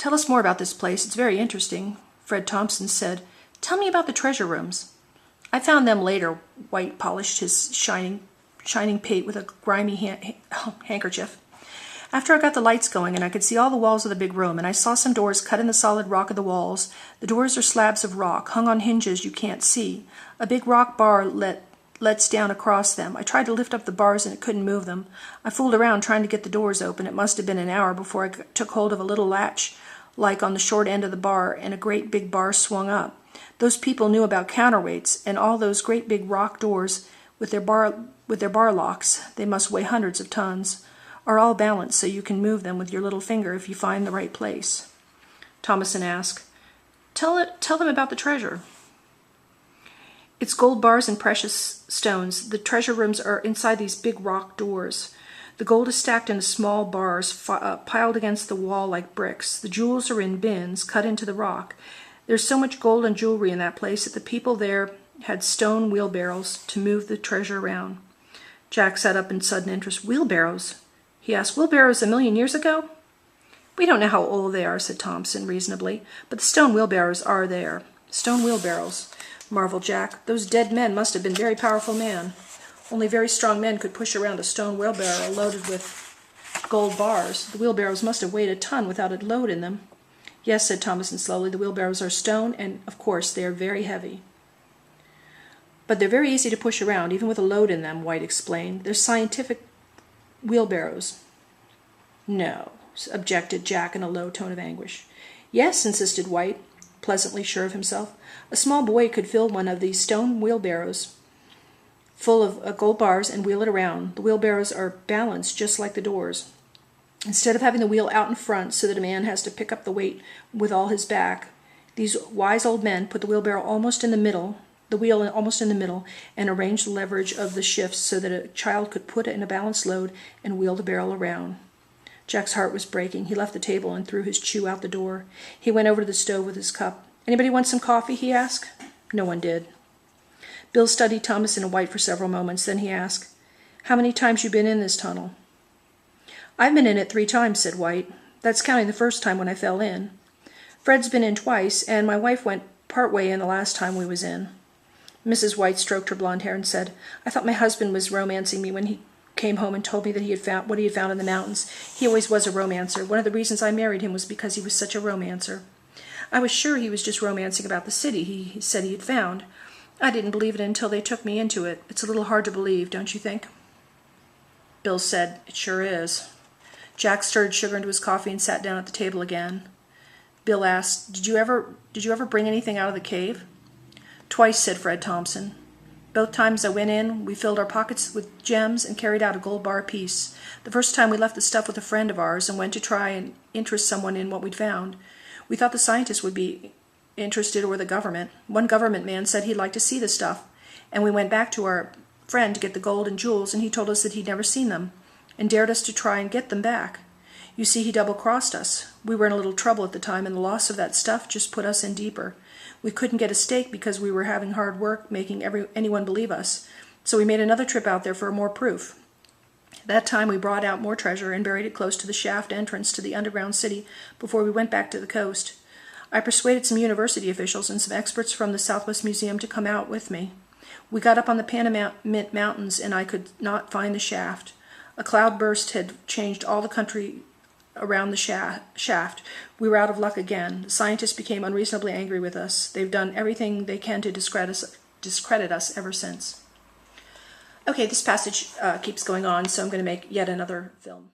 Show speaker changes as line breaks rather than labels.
Tell us more about this place. It's very interesting. Fred Thompson said, Tell me about the treasure rooms. I found them later. White polished his shining pate with a grimy handkerchief. After I got the lights going and I could see all the walls of the big room, and I saw some doors cut in the solid rock of the walls. The doors are slabs of rock, hung on hinges you can't see. A big rock bar lets down across them. I tried to lift up the bars and it couldn't move them. I fooled around trying to get the doors open. It must have been an hour before I took hold of a little latch like on the short end of the bar, and a great big bar swung up. Those people knew about counterweights, and all those great big rock doors with their bar locks, they must weigh hundreds of tons, are all balanced so you can move them with your little finger if you find the right place. Thomason asked, Tell them about the treasure. It's gold bars and precious stones. The treasure rooms are inside these big rock doors. The gold is stacked in small bars piled against the wall like bricks. The jewels are in bins cut into the rock. There's so much gold and jewelry in that place that the people there had stone wheelbarrows to move the treasure around. Jack sat up in sudden interest. Wheelbarrows? He asked. Wheelbarrows 1,000,000 years ago? We don't know how old they are, said Thompson reasonably, but the stone wheelbarrows are there. Stone wheelbarrows, marveled Jack. Those dead men must have been very powerful men. Only very strong men could push around a stone wheelbarrow loaded with gold bars. The wheelbarrows must have weighed a ton without a load in them. Yes, said Thomason slowly, the wheelbarrows are stone, and, of course, they are very heavy. But they're very easy to push around, even with a load in them, White explained. They're scientific wheelbarrows. No, objected Jack in a low tone of anguish. Yes, insisted White, pleasantly sure of himself. A small boy could fill one of these stone wheelbarrows full of gold bars and wheel it around. The wheelbarrows are balanced just like the doors. Instead of having the wheel out in front so that a man has to pick up the weight with all his back, these wise old men put the wheel almost in the middle, and arrange the leverage of the shifts so that a child could put it in a balanced load and wheel the barrel around. Jack's heart was breaking. He left the table and threw his chew out the door. He went over to the stove with his cup. Anybody want some coffee? He asked. No one did. Bill studied Thomason and White for several moments. Then he asked, How many times you been in this tunnel? I've been in it 3 times, said White. That's counting the first time when I fell in. Fred's been in twice, and my wife went part way in the last time we was in. Mrs. White stroked her blonde hair and said, I thought my husband was romancing me when he came home and told me that he had found what he had found in the mountains. He always was a romancer. One of the reasons I married him was because he was such a romancer. I was sure he was just romancing about the city he said he had found. I didn't believe it until they took me into it. It's a little hard to believe, don't you think? Bill said, It sure is. Jack stirred sugar into his coffee and sat down at the table again. Bill asked, Did you ever bring anything out of the cave? Twice, said Fred Thompson. Both times I went in, we filled our pockets with gems and carried out a gold bar apiece. The first time we left the stuff with a friend of ours and went to try and interest someone in what we'd found. We thought the scientists would be interested, or the government. One government man said he'd like to see the stuff, and we went back to our friend to get the gold and jewels, and he told us that he'd never seen them, and dared us to try and get them back. You see, he double-crossed us. We were in a little trouble at the time, and the loss of that stuff just put us in deeper. We couldn't get a stake because we were having hard work making anyone believe us, so we made another trip out there for more proof. That time we brought out more treasure and buried it close to the shaft entrance to the underground city before we went back to the coast. I persuaded some university officials and some experts from the Southwest Museum to come out with me. We got up on the Panamint Mountains, and I could not find the shaft. A cloudburst had changed all the country around the shaft. We were out of luck again. The scientists became unreasonably angry with us. They've done everything they can to discredit us ever since. Okay, this passage keeps going on, so I'm going to make yet another film.